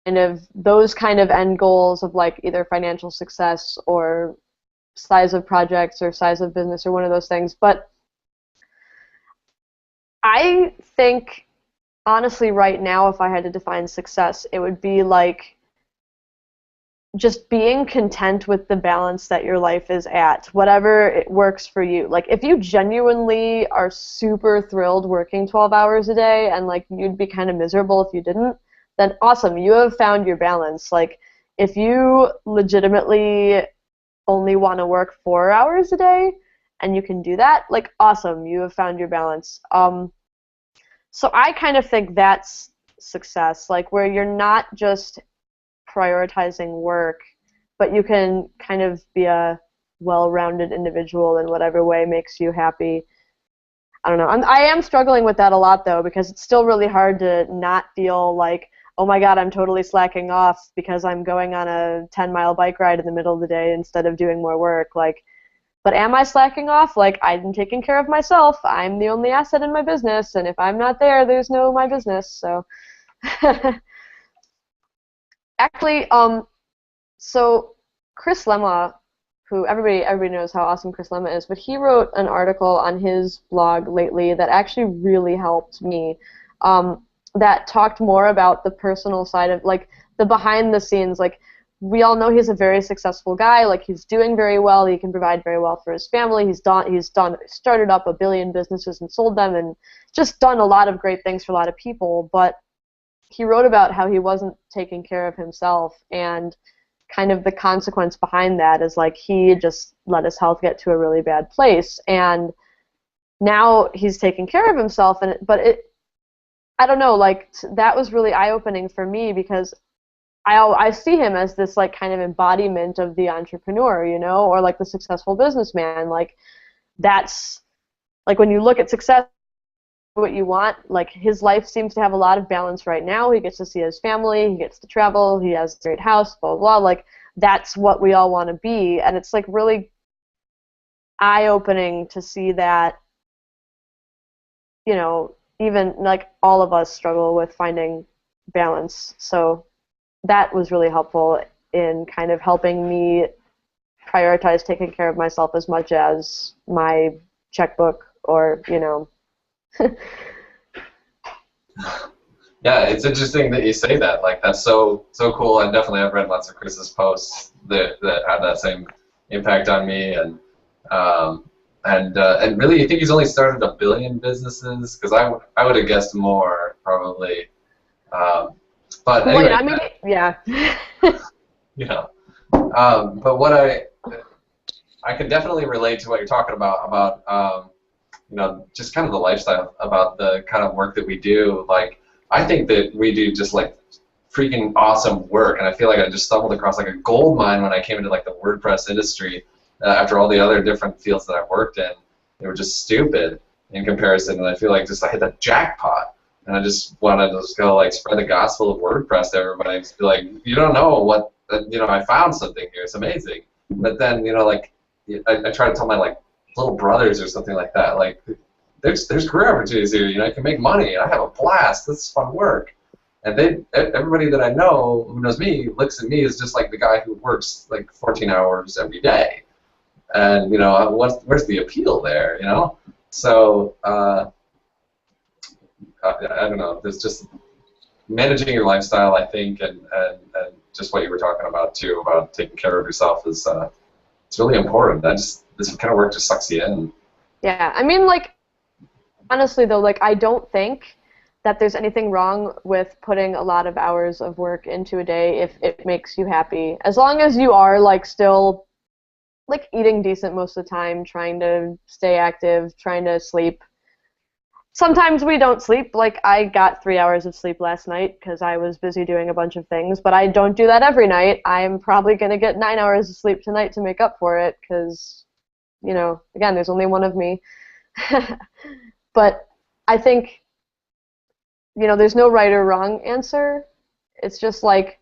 and of those kind of end goals of like either financial success or size of projects or size of business or one of those things. But I think, honestly, right now, if I had to define success, it would be like just being content with the balance that your life is at, whatever it works for you. Like, if you genuinely are super thrilled working 12 hours a day and like you'd be kind of miserable if you didn't, then awesome, you have found your balance. Like, if you legitimately only want to work 4 hours a day and you can do that, like, awesome, you have found your balance. So I kind of think that's success, like where you're not just prioritizing work, but you can kind of be a well-rounded individual in whatever way makes you happy. I don't know. I am struggling with that a lot, though, because it's still really hard to not feel like, oh my God, I'm totally slacking off because I'm going on a 10-mile bike ride in the middle of the day instead of doing more work. Like, but am I slacking off? Like, I'm taking care of myself. I'm the only asset in my business, and if I'm not there, there's no my business. So, actually, so Chris Lemma, who everybody knows how awesome Chris Lemma is, but he wrote an article on his blog lately that actually really helped me. That talked more about the personal side of like the behind the scenes. Like, we all know he's a very successful guy. Like, he's doing very well. He can provide very well for his family. He's started up 1 billion businesses and sold them, and just done a lot of great things for a lot of people. But he wrote about how he wasn't taking care of himself, and kind of the consequence behind that is like he just let his health get to a really bad place, and now he's taking care of himself. I don't know, like, that was really eye-opening for me because I see him as this like kind of embodiment of the entrepreneur, or like the successful businessman. Like, that's like when you look at success, what you want, like his life seems to have a lot of balance right now. He gets to see his family, he gets to travel, he has a great house, blah, blah, blah. Like, that's what we all want to be, and it's like really eye-opening to see that, even like all of us struggle with finding balance. So that was really helpful in kind of helping me prioritize taking care of myself as much as my checkbook or, Yeah, it's interesting that you say that. Like, that's so cool. And definitely, I've read lots of Chris's posts that had that same impact on me. And really, you think he's only started 1 billion businesses? Because I would have guessed more probably. But anyway, I mean, yeah. But what I can definitely relate to what you're talking about just kind of the lifestyle, about the kind of work that we do. Like, I think that we do just like freaking awesome work, and I feel like I just stumbled across like a gold mine when I came into like the WordPress industry after all the other different fields that I worked in. They were just stupid in comparison, and I feel like just I hit the jackpot, and I just wanted to just go like spread the gospel of WordPress to everybody. Just be like, you don't know what I found something here. It's amazing. But then like I try to tell my like little brothers or something like that, like there's career opportunities here. You can make money. I have a blast. This is fun work. And everybody that I know who knows me looks at me as just like the guy who works like 14 hours every day. And where's the appeal there? So I don't know. There's just managing your lifestyle, I think, and just what you were talking about too, about taking care of yourself is it's really important. This kind of work just sucks you in. Yeah, I mean, like, honestly though, like, I don't think that there's anything wrong with putting a lot of hours of work into a day if it makes you happy, as long as you are like still like eating decent most of the time, trying to stay active, trying to sleep. Sometimes we don't sleep. Like, I got 3 hours of sleep last night because I was busy doing a bunch of things, but I don't do that every night. I'm probably going to get 9 hours of sleep tonight to make up for it because, again, there's only one of me. But I think, there's no right or wrong answer. It's just like,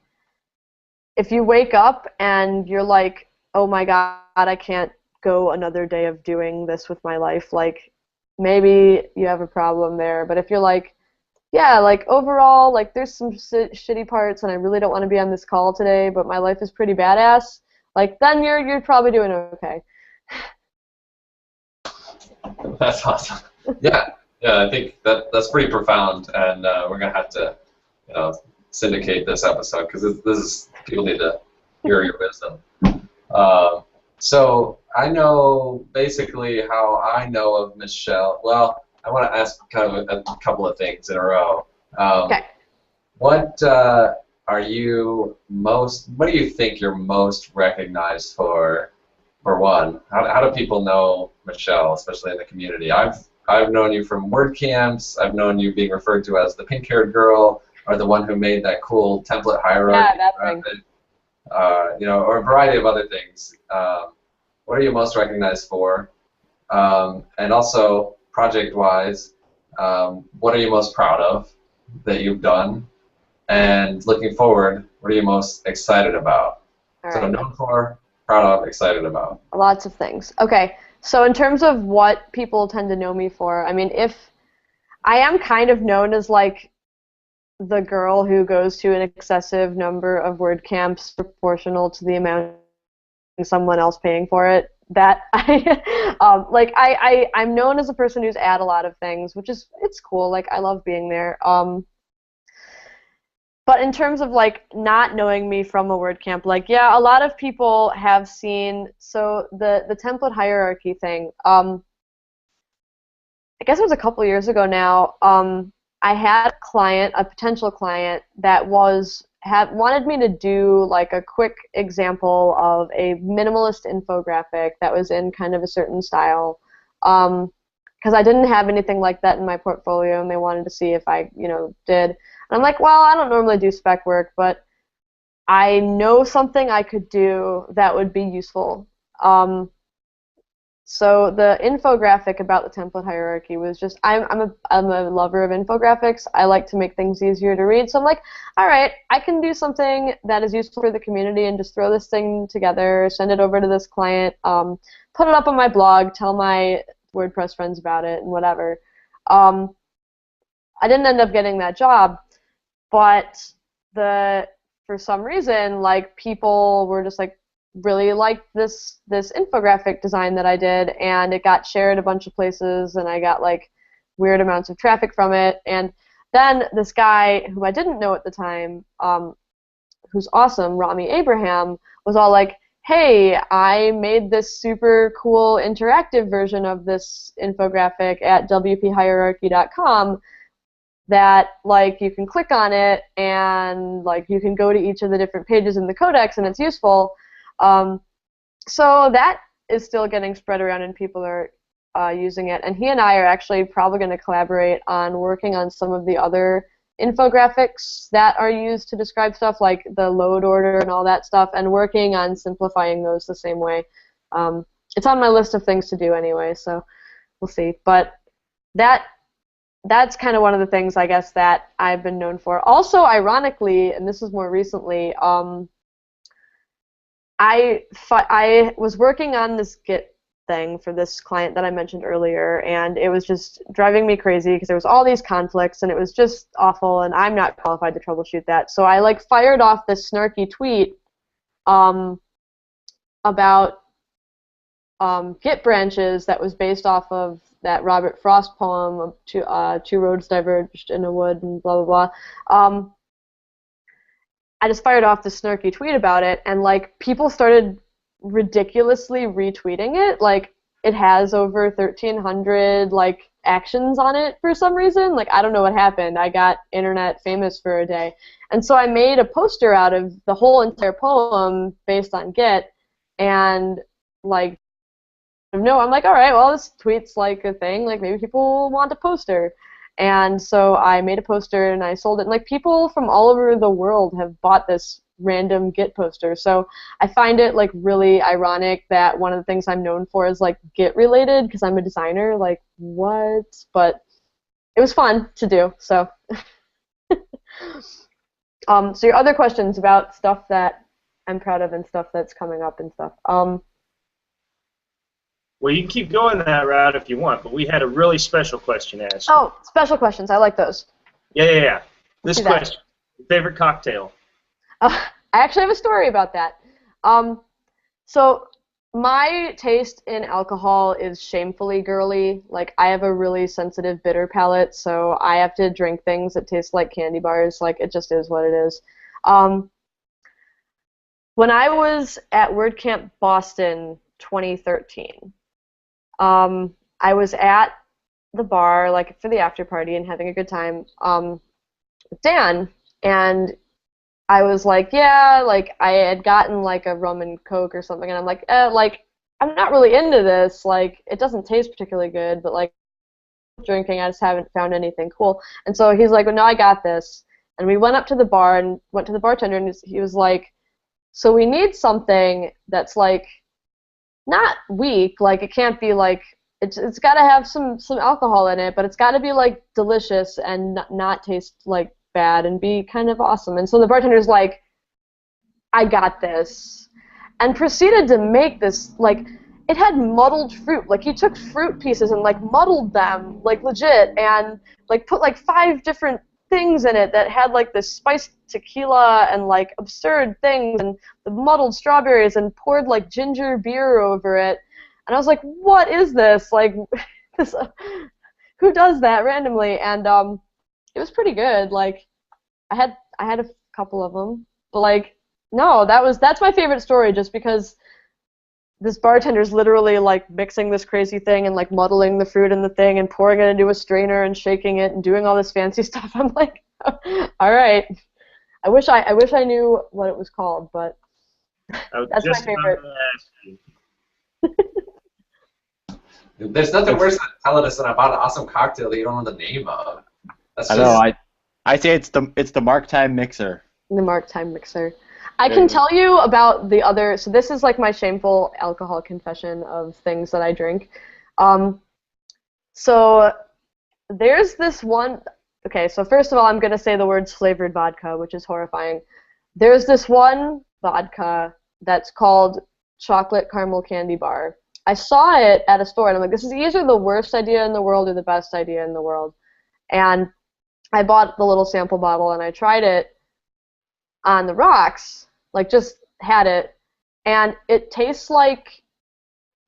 if you wake up and you're like, oh my God, I can't go another day of doing this with my life, like, maybe you have a problem there. But if you're like, yeah, like, overall, like, there's some shitty parts and I really don't want to be on this call today, but my life is pretty badass, like, then you're probably doing okay. That's awesome. Yeah, I think that's pretty profound, and we're gonna have to, syndicate this episode because this is people need to hear your wisdom. So I know basically how I know of Michelle. Well, I want to ask kind of a couple of things in a row. Okay. What what do you think you're most recognized for? For one, how do people know Michelle, especially in the community? I've known you from WordCamps. I've known you being referred to as the pink-haired girl, or the one who made that cool template hierarchy. Yeah, that thing. Or a variety of other things. What are you most recognized for? And also, project-wise, what are you most proud of that you've done? And looking forward, what are you most excited about? All So right. known for, proud of, excited about. Lots of things. Okay, so in terms of what people tend to know me for, I mean, if I am kind of known as like the girl who goes to an excessive number of WordCamps proportional to the amount of someone else paying for it, that I'm known as a person who's at a lot of things, which is, it's cool. Like, I love being there. But in terms of, like, not knowing me from a WordCamp, like, yeah, a lot of people have seen, so the template hierarchy thing, I guess it was a couple years ago now, I had a potential client that wanted me to do, like, a quick example of a minimalist infographic that was in kind of a certain style, because I didn't have anything like that in my portfolio, and they wanted to see if I, did. And I'm like, well, I don't normally do spec work, but I know something I could do that would be useful. So the infographic about the template hierarchy was just, I'm a lover of infographics. I like to make things easier to read. So I'm like, all right, I can do something that is useful for the community and just throw this thing together, send it over to this client, put it up on my blog, tell my WordPress friends about it, and whatever. I didn't end up getting that job, but for some reason, like, people were just like, really liked this infographic design that I did, and it got shared a bunch of places, and I got like weird amounts of traffic from it. And then this guy who I didn't know at the time, who's awesome, Rami Abraham, was all like, hey, I made this super cool interactive version of this infographic at wphierarchy.com that, like, you can click on it and, like, you can go to each of the different pages in the codex and it's useful. So that is still getting spread around and people are using it. And he and I are actually probably going to collaborate on working on some of the other infographics that are used to describe stuff, like the load order and all that stuff, and working on simplifying those the same way. It's on my list of things to do anyway, so we'll see. But that's kind of one of the things, I guess, that I've been known for. Also, ironically, and this is more recently, I was working on this Git thing for this client that I mentioned earlier, and it was just driving me crazy because there was all these conflicts, and it was just awful, and I'm not qualified to troubleshoot that. So I like fired off this snarky tweet about Git branches that was based off of that Robert Frost poem, two roads diverged in a wood, and blah, blah, blah. I just fired off this snarky tweet about it, and like people started ridiculously retweeting it. Like, it has over 1,300 like actions on it for some reason. Like, I don't know what happened. I got internet famous for a day. And so I made a poster out of the whole entire poem based on Git, and like, no, I'm like, all right, well, this tweet's like a thing, like maybe people want a poster. And so I made a poster and I sold it, and like people from all over the world have bought this random Git poster. So I find it like really ironic that one of the things I'm known for is like Git related, because I'm a designer. Like, what? But it was fun to do. So so your other questions about stuff that I'm proud of and stuff that's coming up and stuff. Well, you can keep going that route if you want, but we had a really special question asked. Oh, special questions. I like those. Yeah. This question, favorite cocktail? I actually have a story about that. So my taste in alcohol is shamefully girly. Like, I have a really sensitive bitter palate, so I have to drink things that taste like candy bars. Like, it just is what it is. When I was at WordCamp Boston 2013, I was at the bar, like, for the after party and having a good time with Dan, and I was like, yeah, like, I had gotten, like, a rum and Coke or something, and I'm like, I'm not really into this, like, it doesn't taste particularly good, but, like, drinking, I just haven't found anything cool. And so he's like, well, no, I got this. And we went up to the bar and went to the bartender, and he was like, so we need something that's, like, not weak, like, it can't be, like, it's got to have some alcohol in it, but it's got to be, like, delicious and not taste, like, bad and be kind of awesome. And so the bartender's like, I got this, and proceeded to make this, like, it had muddled fruit. Like, he took fruit pieces and, like, muddled them, like, legit, and, like, put, like, 5 different things in it that had, like, this spiced tequila and, like, absurd things, and the muddled strawberries, and poured, like, ginger beer over it. And I was like, what is this? Like, this, who does that randomly? And it was pretty good. Like, I had a couple of them, but, like, no, that's my favorite story, just because this bartender's literally, like, mixing this crazy thing and, like, muddling the fruit in the thing and pouring it into a strainer and shaking it and doing all this fancy stuff. I'm like, all right. I wish I knew what it was called, but that's my favorite. There's nothing worse than telling us that I bought an awesome cocktail that you don't know the name of. That's I know. I say it's the marktime mixer. The marktime mixer. I can tell you about the other. So this is like my shameful alcohol confession of things that I drink. So there's this one. Okay, so first of all, I'm gonna say the words flavored vodka, which is horrifying. There's this one vodka that's called chocolate caramel candy bar. I saw it at a store, and I'm like, this is either the worst idea in the world or the best idea in the world. And I bought the little sample bottle, and I tried it on the rocks, like, just had it, and it tastes like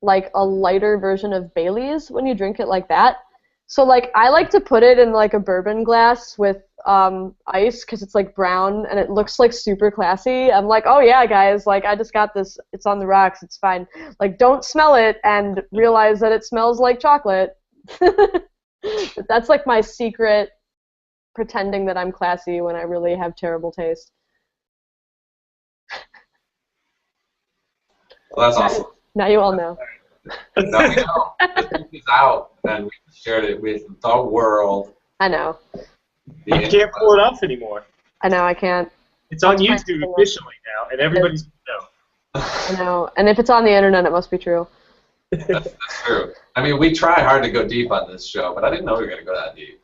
a lighter version of Bailey's when you drink it like that. So, like, I like to put it in, like, a bourbon glass with ice, because it's, like, brown, and it looks, like, super classy. I'm like, oh, yeah, guys, like, I just got this. It's on the rocks. It's fine. Like, don't smell it and realize that it smells like chocolate. That's, like, my secret pretending that I'm classy when I really have terrible taste. Well, that's awesome. Now you all know. Now we know. This is out, and we shared it with the world. I know. You can't pull it off anymore. I know, I can't. It's on YouTube officially now, and everybody's going to know. I know, and if it's on the internet, it must be true. That's true. I mean, we try hard to go deep on this show, but I didn't know we were going to go that deep.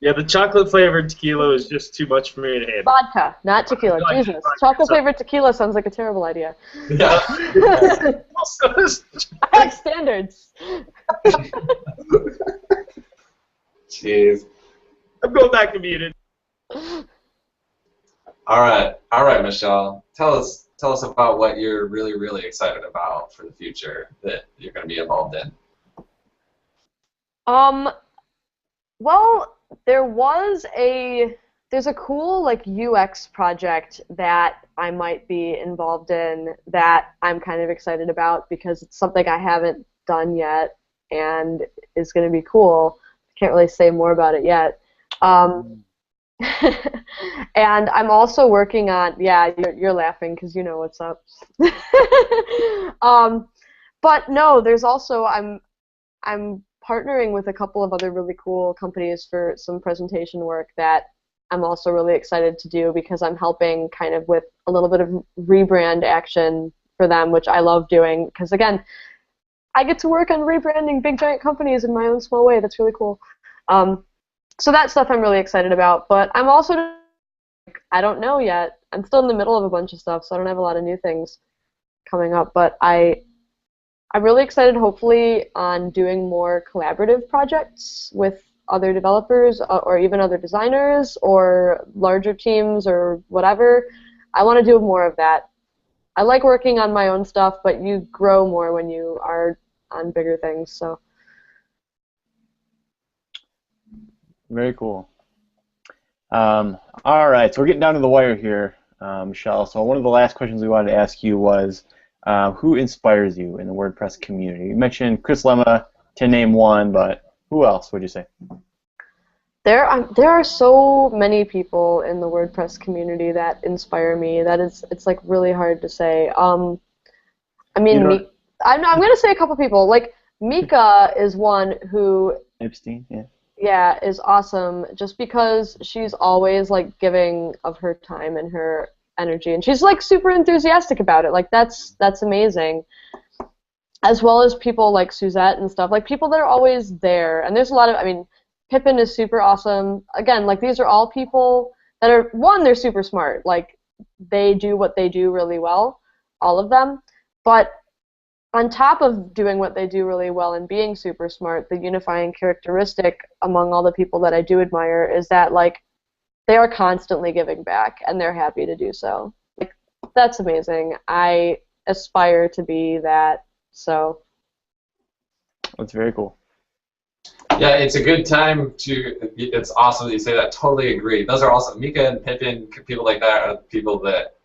Yeah, the chocolate-flavored tequila is just too much for me to handle. Vodka, not tequila. Jesus. Chocolate-flavored tequila sounds like a terrible idea. Yeah. I have standards. Jeez. I'm going back to muted. All right, Michelle. Tell us about what you're really, really excited about for the future that you're going to be involved in. Well, there's a cool like UX project that I might be involved in that I'm kind of excited about because it's something I haven't done yet and is going to be cool. Can't really say more about it yet. And I'm also working on, yeah, you're laughing because you know what's up. But no, there's also, I'm partnering with a couple of other really cool companies for some presentation work that I'm also really excited to do because I'm helping kind of with a little bit of rebrand action for them, which I love doing because, again, I get to work on rebranding big giant companies in my own small way. That's really cool. So that stuff I'm really excited about, but I'm also, I don't know yet. I'm still in the middle of a bunch of stuff, so I don't have a lot of new things coming up, but I'm really excited, hopefully, on doing more collaborative projects with other developers or even other designers or larger teams or whatever. I want to do more of that. I like working on my own stuff, but you grow more when you are on bigger things, so. Very cool. All right, so we're getting down to the wire here, Michelle. So one of the last questions we wanted to ask you was, who inspires you in the WordPress community? You mentioned Chris Lemma to name one, but who else would you say? There are so many people in the WordPress community that inspire me. It's like really hard to say. I mean, I'm going to say a couple people. Like Mika is one who. Epstein, yeah. Yeah, is awesome just because she's always like giving of her time and her energy, and she's like super enthusiastic about it. Like that's amazing. As well as people like Suzette and stuff, like people that are always there. And there's a lot of, I mean, Pippin is super awesome. Again, like these are all people that are, one, they're super smart. Like they do what they do really well, all of them. But on top of doing what they do really well and being super smart, the unifying characteristic among all the people that I do admire is that like they are constantly giving back and they're happy to do so. Like that's amazing. I aspire to be that, so. That's very cool. Yeah, it's a good time to, it's awesome that you say that, totally agree. Those are awesome. Mika and Pippin, people like that are people that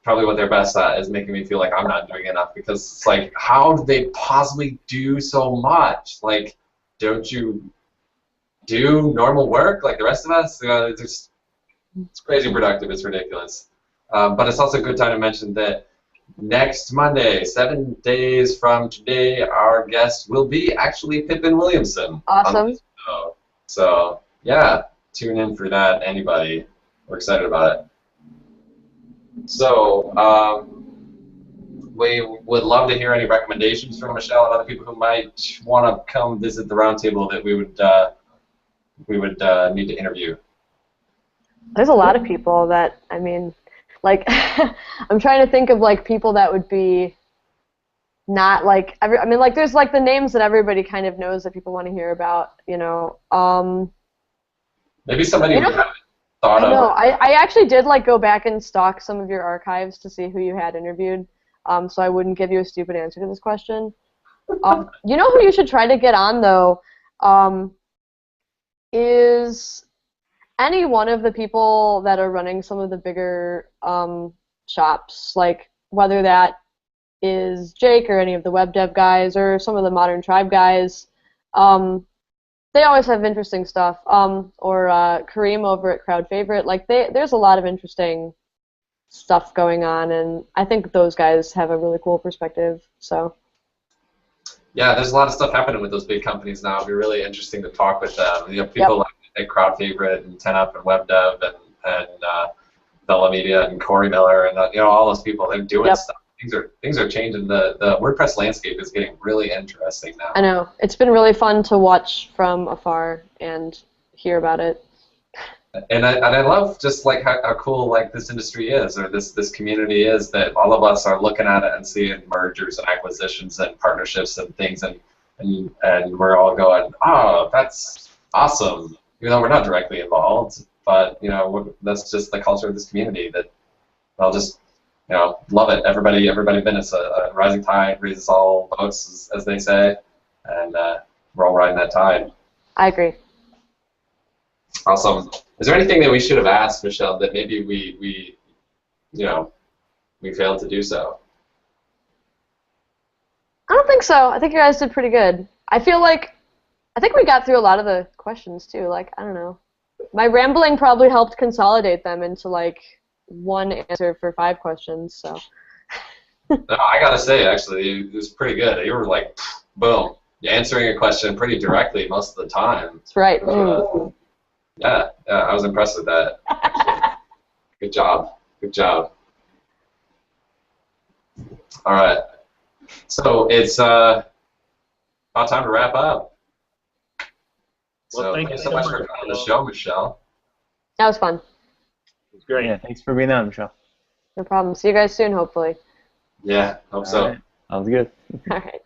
probably what they're best at is making me feel like I'm not doing enough because it's like, how do they possibly do so much? Like, don't you do normal work like the rest of us? It's crazy productive. It's ridiculous. But it's also a good time to mention that next Monday, 7 days from today, our guest will be actually Pippin Williamson. Awesome. So, yeah, tune in for that, anybody. We're excited about it. So, we would love to hear any recommendations from Michelle and other people who might want to come visit the roundtable that we would need to interview. There's a lot of people that, I mean, like, I'm trying to think of, like, people that would be not, like, I mean, like, there's, like, the names that everybody kind of knows that people want to hear about, you know. Maybe somebody we haven't thought of. No, I actually did, like, go back and stalk some of your archives to see who you had interviewed, so I wouldn't give you a stupid answer to this question. You know who you should try to get on, though, is any one of the people that are running some of the bigger shops, like whether that is Jake or any of the web dev guys or some of the Modern Tribe guys. They always have interesting stuff. Or Kareem over at Crowd Favorite. Like there's a lot of interesting stuff going on, and I think those guys have a really cool perspective. So. Yeah, there's a lot of stuff happening with those big companies now. It'd be really interesting to talk with them. You know, people like Crowd Favorite and 10up and WebDev and Bella Media and Corey Miller and you know all those people. They're doing stuff. Things are changing. The WordPress landscape is getting really interesting now. I know. It's been really fun to watch from afar and hear about it. And I love just like how cool like this industry is, or this community is, that all of us are looking at it and seeing mergers and acquisitions and partnerships and things, and we're all going, oh, that's awesome. Even though we're not directly involved, but you know that's just the culture of this community that I'll just love it. Everybody benefits. A rising tide raises all boats, as they say, and we're all riding that tide. I agree. Awesome. Is there anything that we should have asked, Michelle, that maybe we failed to do so? I don't think so. I think you guys did pretty good. I think we got through a lot of the questions too. Like, I don't know. My rambling probably helped consolidate them into like one answer for 5 questions. So. No, I gotta say, actually, it was pretty good. You were like, boom, answering a question pretty directly most of the time. That's right. Yeah, I was impressed with that. Good job. Good job. All right. So it's about time to wrap up. Well, So thank you so much for coming on the show, Michelle. That was fun. It was great. Yeah, thanks for being on, Michelle. No problem. See you guys soon, hopefully. Yeah, hope so. All right. Sounds good. All right.